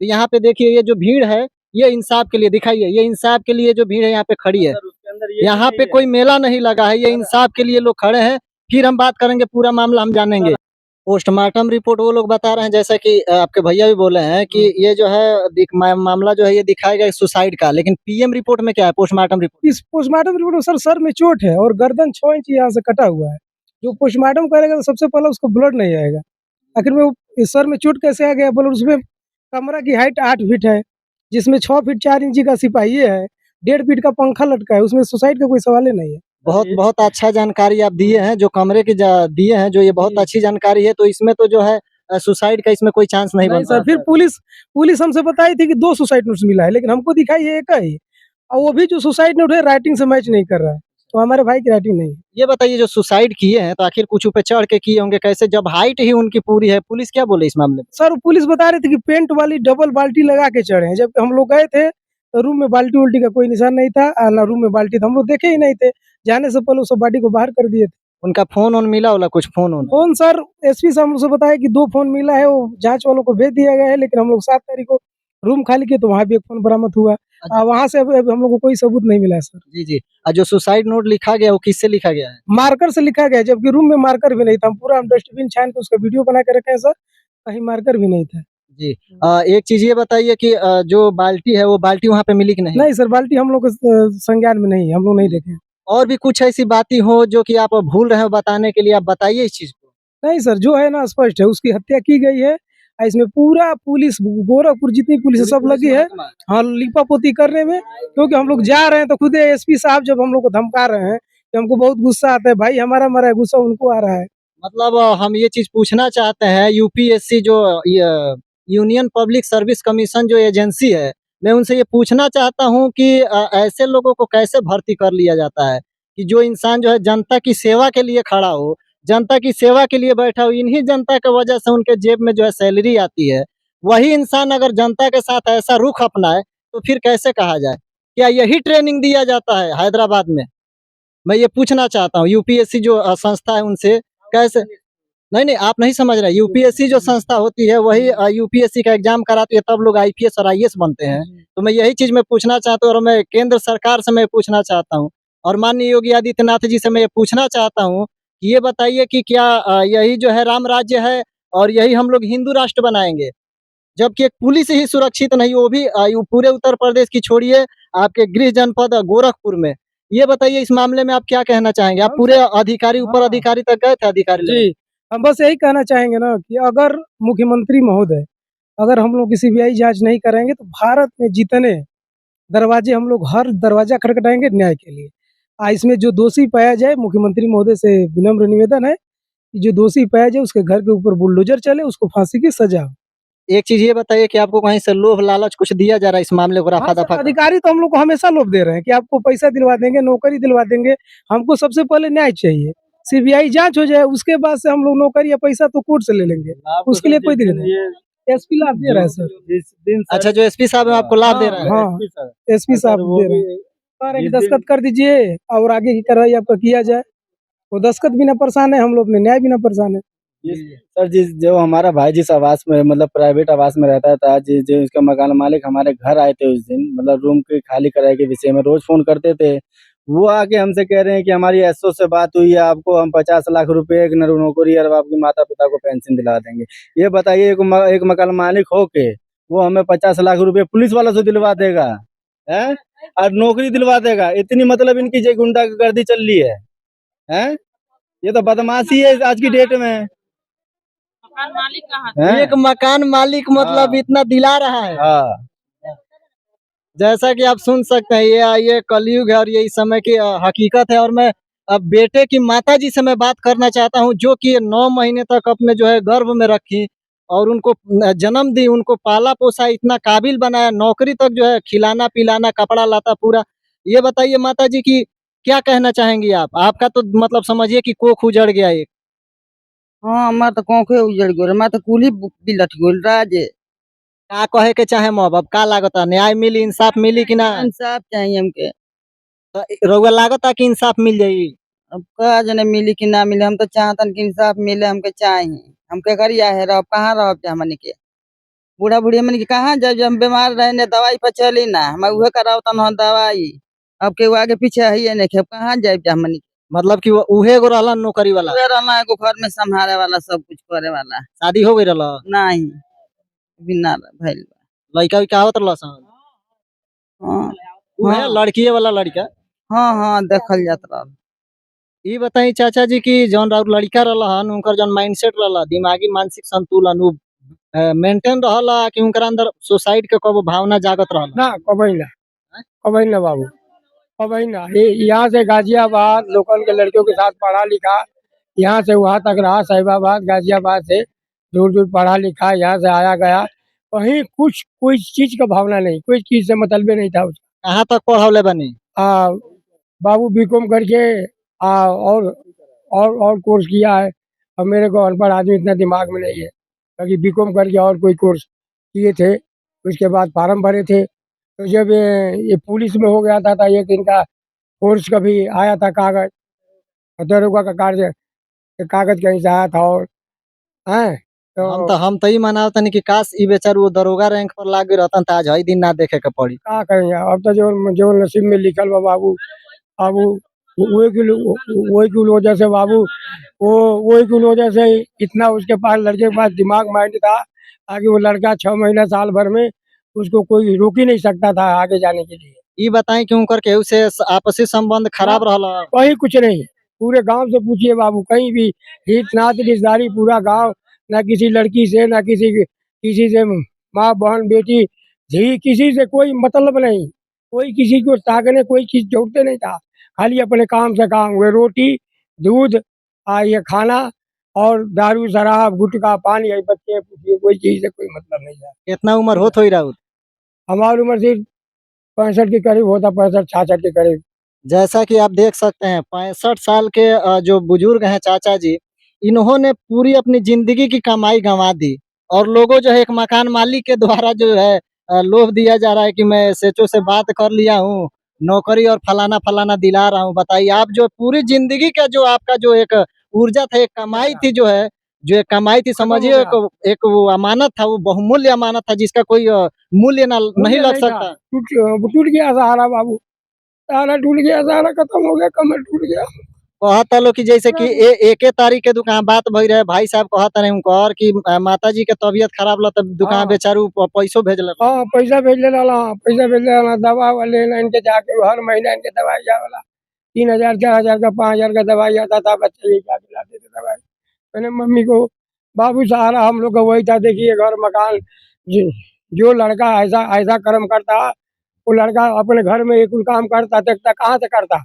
तो यहाँ पे देखिए ये जो भीड़ है, ये इंसाफ के लिए दिखाइए, ये इंसाफ के लिए जो भीड़ है यहाँ पे खड़ी है। यहाँ पे कोई मेला नहीं लगा है, ये इंसाफ के लिए लोग खड़े हैं। फिर हम बात करेंगे, पूरा मामला हम जानेंगे। पोस्टमार्टम रिपोर्ट वो लोग बता रहे हैं, जैसा कि आपके भैया भी बोले हैं कि ये जो है मामला जो है ये दिखाएगा सुसाइड का, लेकिन पीएम रिपोर्ट में क्या है, पोस्टमार्टम रिपोर्ट? इस पोस्टमार्टम रिपोर्ट में सर में चोट है और गर्दन 6 इंच यहाँ से कटा हुआ है। जो पोस्टमार्टम करेगा तो सबसे पहले उसको ब्लड नहीं आएगा। आखिर में वो सर में चोट कैसे आ गया? ब्लड उसमें कमरा की हाइट 8 फीट है, जिसमें 6 फीट 4 इंची का सिपाही है, 1.5 फीट का पंखा लटका है, उसमें सुसाइड का कोई सवाल ही नहीं है। बहुत बहुत अच्छा जानकारी आप दिए हैं, जो कमरे की दिए हैं, जो ये बहुत अच्छी जानकारी है। तो इसमें तो जो है सुसाइड का इसमें कोई चांस नहीं बनता सर। फिर पुलिस हमसे बताई थी कि 2 सुसाइड नोट्स मिला है, लेकिन हमको दिखाई है एक ही, और वो भी जो सुसाइड नोट है राइटिंग से मैच नहीं कर रहा है, तो हमारे भाई की राइटिंग नहीं है। ये बताइए, जो सुसाइड किए हैं तो आखिर कुछ पे चढ़ के किए होंगे, कैसे, जब हाइट ही उनकी पूरी है? पुलिस क्या बोले इस मामले में? सर पुलिस बता रही थी कि पेंट वाली डबल बाल्टी लगा के चढ़े हैं, जबकि हम लोग गए थे तो रूम में बाल्टी उल्टी का कोई निशान नहीं था, ना रूम में बाल्टी था, हम लोग देखे ही नहीं थे। जाने से पहले उस बॉडी को बाहर कर दिए थे। उनका फोन ऑन मिला होला, कुछ फोन सर एसपी साहब से बताया कि 2 फोन मिला है, वो जांच वालों को भेज दिया गया है, लेकिन हम लोग 7 तारीख को रूम खाली किए तो वहाँ भी एक फोन बरामद हुआ। अच्छा। वहाँ से अब हम लोग को कोई सबूत नहीं मिला है सर। जी जी। जो सुसाइड नोट लिखा गया वो किससे लिखा गया है? मार्कर से लिखा गया, जबकि रूम में मार्कर भी नहीं था। हम पूरा डस्टबिन छान के उसका वीडियो बना के रखे हैं सर, कहीं मार्कर भी नहीं था। जी। एक चीज ये बताइए कि जो बाल्टी है वो बाल्टी वहाँ पे मिली कि नहीं? नहीं सर, बाल्टी हम लोग संज्ञान में नहीं है, हम लोग नहीं देखे। और भी कुछ ऐसी बातें हो जो कि आप भूल रहे हो बताने के लिए, आप बताइए इस चीज को। नहीं सर, जो है ना स्पष्ट है, उसकी हत्या की गई है। इसमें पूरा पुलिस गोरखपुर जितनी पुलिस है सब लगी है, हाँ, लिपापोती करने में। क्योंकि हम लोग जा रहे हैं तो खुद एसपी साहब जब हम लोग को धमका रहे हैं कि हमको बहुत गुस्सा आता है, भाई हमारा मरा है, गुस्सा उनको आ रहा है। मतलब हम ये चीज पूछना चाहते हैं, यूपीएससी जो यूनियन पब्लिक सर्विस कमीशन जो एजेंसी है, मैं उनसे ये पूछना चाहता हूँ कि ऐसे लोगों को कैसे भर्ती कर लिया जाता है कि जो इंसान जो है जनता की सेवा के लिए खड़ा हो, जनता की सेवा के लिए बैठा हो, इन्हीं जनता की वजह से उनके जेब में जो है सैलरी आती है, वही इंसान अगर जनता के साथ ऐसा रुख अपनाए तो फिर कैसे कहा जाए? क्या यही ट्रेनिंग दिया जाता है हैदराबाद में? मैं ये पूछना चाहता हूँ, यूपीएससी जो संस्था है उनसे कैसे? नहीं, नहीं, आप नहीं समझ रहे। यूपीएससी जो संस्था होती है वही यूपीएससी का एग्जाम कराती है, तब लोग आईपीएस और आईएएस बनते हैं। तो मैं यही चीज़ मैं पूछना चाहता हूँ, और मैं केंद्र सरकार से मैं पूछना चाहता हूँ, और माननीय योगी आदित्यनाथ जी से मैं ये पूछना चाहता हूँ कि ये बताइए कि क्या यही जो है राम राज्य है और यही हम लोग हिंदू राष्ट्र बनाएँगे? जबकि एक पुलिस ही सुरक्षित नहीं, वो भी पूरे उत्तर प्रदेश की छोड़िए, आपके गृह जनपद गोरखपुर में। ये बताइए, इस मामले में आप क्या कहना चाहेंगे? आप पूरे अधिकारी, ऊपर अधिकारी तक गए थे, अधिकारी लेवल? जी, हम बस यही कहना चाहेंगे ना कि अगर मुख्यमंत्री महोदय, अगर हम लोग की सीबीआई जांच नहीं कराएंगे तो भारत में जितने दरवाजे, हम लोग हर दरवाजा खटखटाएंगे न्याय के लिए। इसमें जो दोषी पाया जाए, मुख्यमंत्री महोदय से विनम्र निवेदन है कि जो दोषी पाया जाए उसके घर के ऊपर बुलडोजर चले, उसको फांसी की सजा हो। एक चीज़ ये बताइए कि आपको कहीं से लोभ लालच कुछ दिया जा रहा है इस मामले को हाँ सर, रफा-दफा? अधिकारी तो हम लोग को हमेशा लोभ दे रहे हैं कि आपको पैसा दिलवा देंगे, नौकरी दिलवा देंगे। हमको सबसे पहले न्याय चाहिए, सीबीआई जांच हो जाए, उसके बाद से हम लोग नौकरी या पैसा तो कोर्ट से ले लेंगे, उसके लिए कोई दिक्कत नहीं। एसपी लाभ दे रहा है सर। अच्छा, जो एसपी साहब है आपको लाभ दे रहे हैं? हाँ, एसपी साहब दे रहे हैं। सर एक दस्तखत कर दीजिए और आगे की कार्रवाई आपका किया जाए। वो दस्तखत बिना परेशान है, हम लोग अपने न्याय बिना परेशान है। सर जो हमारा भाई जिस आवास में मतलब प्राइवेट आवास में रहता था, जो इसका मकान मालिक हमारे घर आए थे उस दिन, मतलब रूम के खाली कराए के विषय में रोज फोन करते थे। वो आके हमसे कह रहे हैं कि हमारी एसओ से बात हुई है, आपको हम 50 लाख रुपए एक नौकरी और आपके माता पिता को पेंशन दिला देंगे। ये बताइए, एक मकान मालिक हो के वो हमें 50 लाख रुपए पुलिस वालों से दिलवा देगा है, और नौकरी दिलवा देगा? इतनी मतलब इनकी जो गुंडागर्दी चल रही है? ये तो बदमाशी है आज की डेट में। मकान मालिक कहाँ? एक मकान मालिक मतलब इतना दिला रहा है। हाँ। जैसा कि आप सुन सकते हैं, ये कलयुग है और ये इस समय की हकीकत है। और मैं अब बेटे की माताजी से मैं बात करना चाहता हूँ, जो कि 9 महीने तक अपने जो है गर्भ में रखी और उनको जन्म दी, उनको पाला पोसा, इतना काबिल बनाया, नौकरी तक जो है खिलाना पिलाना, कपड़ा लाता पूरा। ये बताइए माताजी की क्या कहना चाहेंगी आप? आपका तो मतलब समझिए कि कोख उजड़ गया एक। हाँ, मैं तो कोखे उजड़ गयो, मैं तो कुली बिलट गयो राजे। का कहे के चाहे मब अब का लागता, न्याय मिली, इंसाफ मिली कि ना? इंसाफ चाहिए हमके। तो रउआ लागता कि इंसाफ मिल जाई? अब का जाने मिली कि ना मिली, हम तो चाहतन कि इंसाफ मिले, हमके चाहिए। हमके गरिया है रह कहाँ रह हमनी के। बूढ़ा बुढ़िया मन के कहाँ जाए, जब हम बीमार रहे ने दवाई पर चली ना, हम उहे कराओ तन दवाई। अब के आगे पीछे है नहीं, अब कहाँ जाए हमन मतलब कि उहे एगो रहला नौकरी वाला, उहे रहना एगो घर में संभाले वाला, सब कुछ करे वाला। शादी हो गई रहला, नहीं बिना भइल बा। लड़का उइका आवत रहला सन? हाँ उहे हाँ लड़किए वाला लड़का। हाँ हाँ देखल जात रहल। ई बताई चाचा जी की जौन राउर लड़का रहलन उनकर जौन माइंडसेट रहला, दिमागी मानसिक संतुलन उ मेंटेन रहला कि उनकर अंदर सुसाइड के कबो भावना जागत रहला? ना कबई ना बाबू, कबई ना। ये यहाँ से गाजियाबाद लोकल के लड़कियों के साथ पढ़ा लिखा, यहाँ से वहाँ तक रहा, साहिबाबाद गाजियाबाद से दूर दूर पढ़ा लिखा, यहाँ से आया गया, कहीं कुछ कोई चीज का भावना नहीं, कोई चीज से मतलब नहीं था उसका। कहाँ तक पढ़ौले बनी? आ, बाबू बीकॉम करके और कोर्स किया है। अब मेरे को अनपढ़ आदमी इतना दिमाग में नहीं है, क्योंकि बीकॉम करके और कोई कोर्स किए थे, उसके बाद फार्म भरे थे। तो जब ये पुलिस में हो गया था एक इनका फोर्स का भी आया था कागज, दरोगा का कागज कहीं से आया था, और हैं तो हम तो ई मनावत तनी कि काश ई बेचारू वो दरोगा रैंक पर लाग गई रहतन त आज हई दिन ना देखे के पड़ी। का करेंगे। अब तो जो जो नसीब में लिखल बा बाबू, बाबू वही की वजह से बाबू, वो वही की वजह से इतना उसके पास, लड़के के पास दिमाग माइंड था, आगे वो लड़का 6 महीना साल भर में उसको कोई रोक ही नहीं सकता था आगे जाने के लिए। ई बताई कि उनकर केहू से आपसी संबंध खराब रहला? कहीं कुछ नहीं, पूरे गांव से पूछिए बाबू, कहीं भी हित नात रिश्तेदारी पूरा गांव, ना किसी लड़की से, ना किसी से माँ बहन बेटी जी, किसी से कोई मतलब नहीं, कोई किसी को ताकने कोई चीज जोड़ते नहीं था, खाली अपने काम से काम हुए, रोटी दूध ये खाना और दारू शराब गुटखा पानी, ये बच्चे पूछिए, कोई चीज से कोई मतलब नहीं था। कितना उम्र होत होई राउर? हमारी उम्र सिर्फ 65 के करीब होता, 65 66 के करीब। जैसा कि आप देख सकते हैं 65 साल के जो बुजुर्ग हैं चाचा जी, इन्होंने पूरी अपनी ज़िंदगी की कमाई गँवा दी और लोगों जो है एक मकान मालिक के द्वारा जो है लोभ दिया जा रहा है कि मैं एसएचओ से बात कर लिया हूँ, नौकरी और फलाना-फलाना दिला रहा हूँ। बताइए आप जो पूरी ज़िंदगी का जो आपका जो एक ऊर्जा था, एक कमाई थी जो है, जो एक कमाई थी खत्म हो समझिए गया, एक वो अमानत था, वो बहुमूल्य अमानत था जिसका कोई मूल्य ना नहीं मूल्य लग नहीं था, सकता। टूट गया सहारा बाबू, सहारा टूट गया, सहारा खत्म हो गया, कमर टूट गया। कहता लोग कि जैसे कि एके तारीख के दुकान बात भई रहे, भाई साहब कहत रहे उनकर कि माताजी के तबीयत खराब ल तब दुकान हाँ बेचारू पैसो भेजलक। हाँ, पैसा भेज देला, पैसा भेज देला, दवा वाले इनके जाके हर महीना इनके दवाई जावला, 3,000 4,000 का 5,000 का दवाई आता था, बच्चे ये जाके लाते थे दवाई। मैंने मम्मी को, बाबू सहारा हम लोग का वही था, देखिए घर मकान, जो लड़का ऐसा ऐसा कर्म करता, वो लड़का अपने घर में एक काम करता, देखता कहाँ से करता।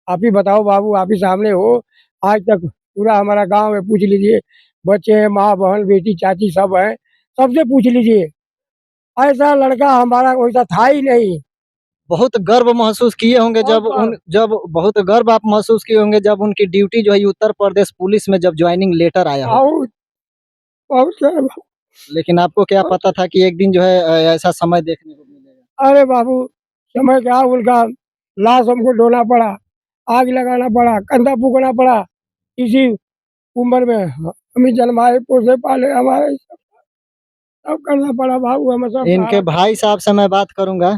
आप ही बताओ बाबू, आप ही सामने हो, आज तक पूरा हमारा गांव है, पूछ लीजिए, बच्चे हैं, माँ बहन बेटी चाची सब हैं, सबसे पूछ लीजिए, ऐसा लड़का हमारा वैसा था ही नहीं। बहुत गर्व महसूस किए होंगे बहुत बार जब बहुत गर्व आप महसूस किए होंगे जब उनकी ड्यूटी जो है उत्तर प्रदेश पुलिस में जब जॉइनिंग लेटर आया हो। बहुत बहुत लेकिन आपको क्या पता था कि एक दिन जो है ऐसा समय देखने को मिलेगा? अरे बाबू, समय क्या उनका लाश हमको ढोना पड़ा, आग लगाना पड़ा, कंधा फूकना पड़ा, इसी उम्र में हमें जन्माए पोसे पाले हमारे, सब करना पड़ा बाबू, हमें सब इनके सहारा भाई साहब से मैं बात करूँगा।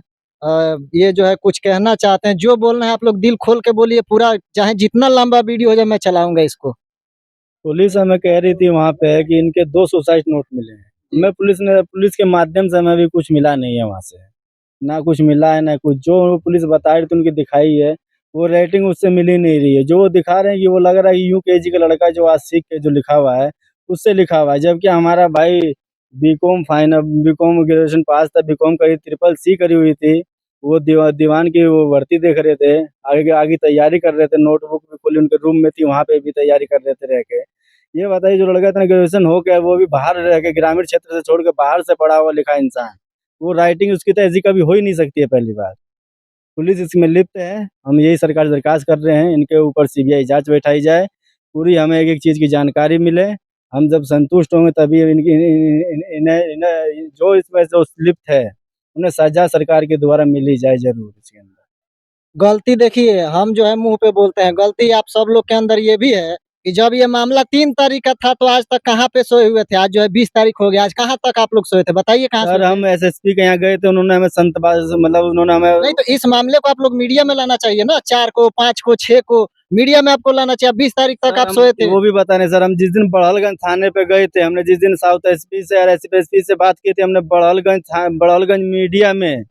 ये जो है कुछ कहना चाहते हैं, जो बोलना है आप लोग दिल खोल के बोलिए पूरा, चाहे जितना लंबा वीडियो हो जाए मैं चलाऊँगा इसको। पुलिस हमें कह रही थी वहाँ पे कि इनके 2 सुसाइड नोट मिले हैं। हमें पुलिस के माध्यम से हमें अभी कुछ मिला नहीं है वहाँ से। ना कुछ मिला है ना कुछ, जो पुलिस बता रही थी उनकी दिखाई है, वो रेटिंग उससे मिल ही नहीं रही है। जो वो दिखा रहे हैं कि वो लग रहा है कि यूकेजी का लड़का जो आज सीख के जो लिखा हुआ है, उससे लिखा हुआ है। जबकि हमारा भाई बीकॉम ग्रेजुएशन पास था, बीकॉम करी, ट्रिपल सी करी हुई थी। वो दीवान की वो भर्ती देख रहे थे, आगे आगे तैयारी कर रहे थे, नोटबुक भी खोली उनके रूम में थी, वहाँ पे भी तैयारी कर रहे थे रह के। ये बताइए जो लड़का इतना ग्रेजुएशन हो गया, वो भी बाहर रह के ग्रामीण क्षेत्र से छोड़ के बाहर से पढ़ा हुआ लिखा इंसान, वो राइटिंग उसकी तो ऐसी कभी हो ही नहीं सकती है। पहली बात, पुलिस इसमें लिप्त है। हम यही सरकार से दरखास्त कर रहे हैं, इनके ऊपर सीबीआई जांच बैठाई जाए, पूरी हमें एक एक चीज़ की जानकारी मिले। हम जब संतुष्ट होंगे तभी इनकी इन्हें इन्हें जो इसमें जो लिप्त है उन्हें सजा सरकार के द्वारा मिली जाए जरूर इसके अंदर। गलती देखिए हम जो है मुँह पे बोलते हैं, गलती आप सब लोग के अंदर ये भी है कि जब ये मामला 3 तारीख का था तो आज तक कहाँ पे सोए हुए थे? आज जो है 20 तारीख हो गया, आज कहाँ तक आप लोग सोए थे? बताइए कहाँ सोए सर थे? हम एसएसपी के यहाँ गए थे, उन्होंने हमें मतलब उन्होंने नहीं हमें तो इस मामले को आप लोग मीडिया में लाना चाहिए ना, 4 को, 5 को, 6 को, मीडिया में आपको लाना चाहिए। अब 20 तारीख तक सर आप हम सोए थे। वो भी बता रहे हैं सर, हम जिस दिन बड़हलगंज थाने पे गए थे, हमने जिस दिन साउथ एसपी से और एसपी से बात की थी, हमने बड़हलगंज मीडिया में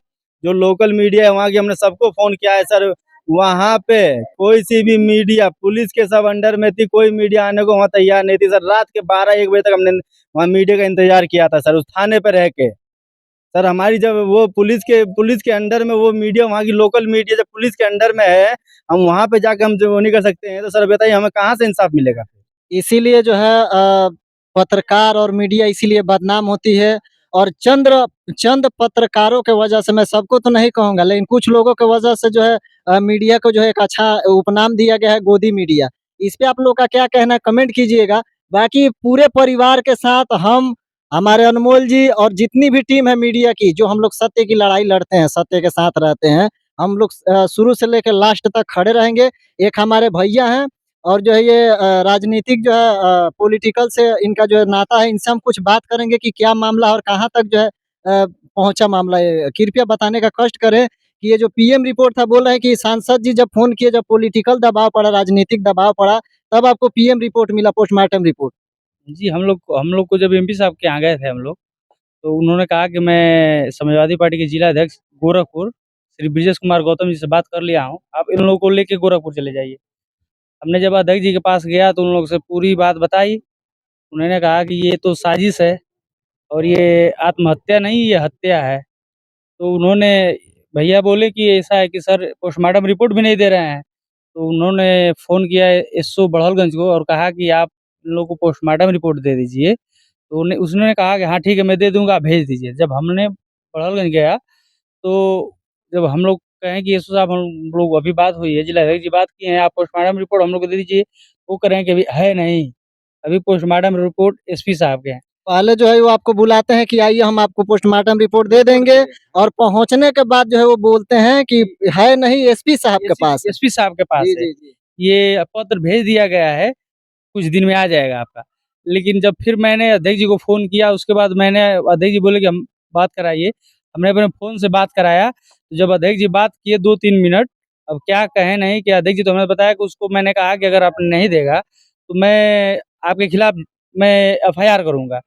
जो लोकल मीडिया है वहाँ की हमने सबको फोन किया है सर। वहाँ पे कोई सी भी मीडिया पुलिस के सब अंडर में थी, कोई मीडिया आने को वहाँ तैयार नहीं थी सर। रात के 12-1 बजे तक हमने वहाँ मीडिया का इंतजार किया था सर, उस थाने पे रह के। सर हमारी जब वो पुलिस के अंडर में वो मीडिया, वहाँ की लोकल मीडिया जब पुलिस के अंडर में है, हम वहाँ पे जाके हम जो वो नहीं कर सकते हैं, तो सर बताइए हमें कहाँ से इंसाफ मिलेगा? इसीलिए जो है पत्रकार और मीडिया इसीलिए बदनाम होती है और चंद पत्रकारों के वजह से, मैं सबको तो नहीं कहूँगा, लेकिन कुछ लोगों के वजह से जो है मीडिया को जो है एक अच्छा उपनाम दिया गया है, गोदी मीडिया। इस पे आप लोग का क्या कहना है, कमेंट कीजिएगा। बाकी पूरे परिवार के साथ हम, हमारे अनमोल जी और जितनी भी टीम है मीडिया की, जो हम लोग सत्य की लड़ाई लड़ते हैं, सत्य के साथ रहते हैं, हम लोग शुरू से लेकर लास्ट तक खड़े रहेंगे। एक हमारे भैया हैं और जो है ये राजनीतिक जो है पॉलिटिकल से इनका जो है नाता है, इनसे हम कुछ बात करेंगे कि क्या मामला और कहाँ तक जो है पहुँचा मामला ये। कृपया बताने का कष्ट करें कि ये जो पीएम रिपोर्ट था, बोल रहे हैं कि सांसद जी जब फ़ोन किए, जब पॉलिटिकल दबाव पड़ा, राजनीतिक दबाव पड़ा, तब आपको पीएम रिपोर्ट मिला, पोस्टमार्टम रिपोर्ट। जी, हम लोग को जब एमपी साहब के यहाँ गए थे हम लोग, तो उन्होंने कहा कि मैं समाजवादी पार्टी के जिला अध्यक्ष गोरखपुर श्री ब्रजेश कुमार गौतम जी से बात कर लिया हूँ, आप इन लोगों को लेके गोरखपुर चले जाइए। हमने जब अध्यक्ष जी के पास गया तो उन लोगों से पूरी बात बताई। उन्होंने कहा कि ये तो साजिश है और ये आत्महत्या नहीं, ये हत्या है। तो उन्होंने भैया बोले कि ऐसा है कि सर पोस्टमार्टम रिपोर्ट भी नहीं दे रहे हैं। तो उन्होंने फ़ोन किया एसओ बड़हलगंज को और कहा कि आप इन लोगों को पोस्टमार्टम रिपोर्ट दे दीजिए। तो उसने कहा कि हाँ ठीक है, मैं दे दूँगा, आप भेज दीजिए। जब हमने बड़हलगंज गया तो जब हम लोग कहें कि एसओ साहब हम लोग अभी बात हुई है, जिलाध्यक्ष जी बात किए हैं, आप पोस्टमार्टम रिपोर्ट हम लोग को दे दीजिए। वो कह रहे हैं कि अभी है नहीं, अभी पोस्टमार्टम रिपोर्ट एसपी साहब के हैं। पहले जो है वो आपको बुलाते हैं कि आइए हम आपको पोस्टमार्टम रिपोर्ट दे देंगे, और पहुँचने के बाद जो है वो बोलते हैं कि है नहीं, एसपी साहब के पास है। एसपी साहब के पास जी, है। जी, जी। ये पत्र भेज दिया गया है, कुछ दिन में आ जाएगा आपका। लेकिन जब फिर मैंने अध्यक्ष जी को फ़ोन किया, उसके बाद मैंने अध्यक्ष जी बोले कि हम बात कराइए। हमने अपने फ़ोन से बात कराया, तो जब अध्यक्ष जी बात किए 2-3 मिनट, अब क्या कहें नहीं कि अध्यक्ष जी तो हमें बताया कि उसको मैंने कहा कि अगर आप नहीं देगा, तो मैं आपके खिलाफ मैं एफआईआर करूँगा।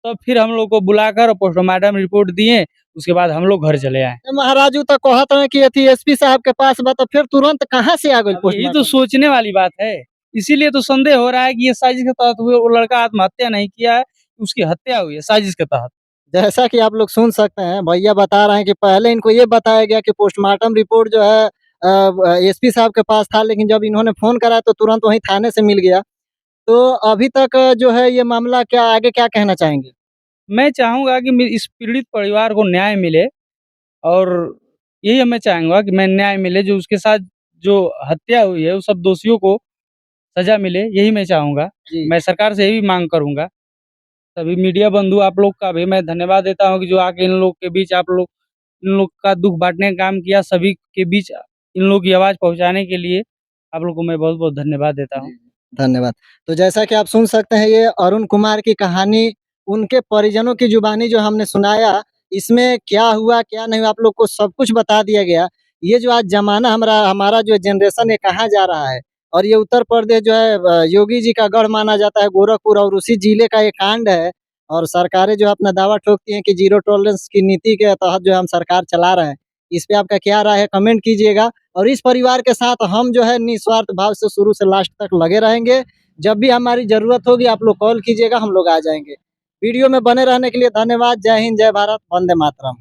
तो फिर हम लोग को बुलाकर पोस्टमार्टम रिपोर्ट दिए, उसके बाद हम लोग घर चले आए। महाराजू तो कहत रहे कि अथी एसपी साहब के पास बा, तो फिर तुरंत कहाँ से आ गइल अब यही तो पोस्टमार्टम? सोचने वाली बात है। इसीलिए तो संदेह हो रहा है कि ये साजिश के तहत हुए, वो लड़का आत्महत्या नहीं किया है, उसकी हत्या हुई है साजिश के तहत। जैसा कि आप लोग सुन सकते हैं, भैया बता रहे हैं कि पहले इनको ये बताया गया कि पोस्टमार्टम रिपोर्ट जो है एसपी साहब के पास था, लेकिन जब इन्होंने फ़ोन करा तो तुरंत वहीं थाने से मिल गया। तो अभी तक जो है ये मामला, क्या आगे क्या कहना चाहेंगे? मैं चाहूँगा कि इस पीड़ित परिवार को न्याय मिले और यही मैं चाहूँगा कि मैं न्याय मिले, जो उसके साथ जो हत्या हुई है, उस सब दोषियों को सज़ा मिले, यही मैं चाहूँगा। जी। मैं सरकार से यही माँग करूँगा। सभी मीडिया बंधु आप लोग का भी मैं धन्यवाद देता हूँ कि जो आके इन लोग के बीच आप लोग इन लोग का दुःख बाँटने का काम किया, सभी के बीच इन लोग की आवाज़ पहुँचाने के लिए आप लोग को मैं बहुत-बहुत धन्यवाद देता हूँ। धन्यवाद। तो जैसा कि आप सुन सकते हैं, ये अरुण कुमार की कहानी, उनके परिजनों की जुबानी जो हमने सुनाया, इसमें क्या हुआ, क्या नहीं हुआ, आप लोग को सब कुछ बता दिया गया। ये जो आज ज़माना हमारा जो जनरेशन है कहाँ जा रहा है, और ये उत्तर प्रदेश जो है योगी जी का गढ़ माना जाता है, गोरखपुर, और उसी जिले का ये कांड है। और सरकारें जो है अपना दावा ठोकती हैं कि ज़ीरो टॉलरेंस की नीति के तहत जो है हम सरकार चला रहे हैं। इस पे आपका क्या राय है, कमेंट कीजिएगा। और इस परिवार के साथ हम जो है निस्वार्थ भाव से शुरू से लास्ट तक लगे रहेंगे। जब भी हमारी ज़रूरत होगी आप लोग कॉल कीजिएगा, हम लोग आ जाएँगे। वीडियो में बने रहने के लिए धन्यवाद। जय हिंद, जय भारत, वंदे मातरम।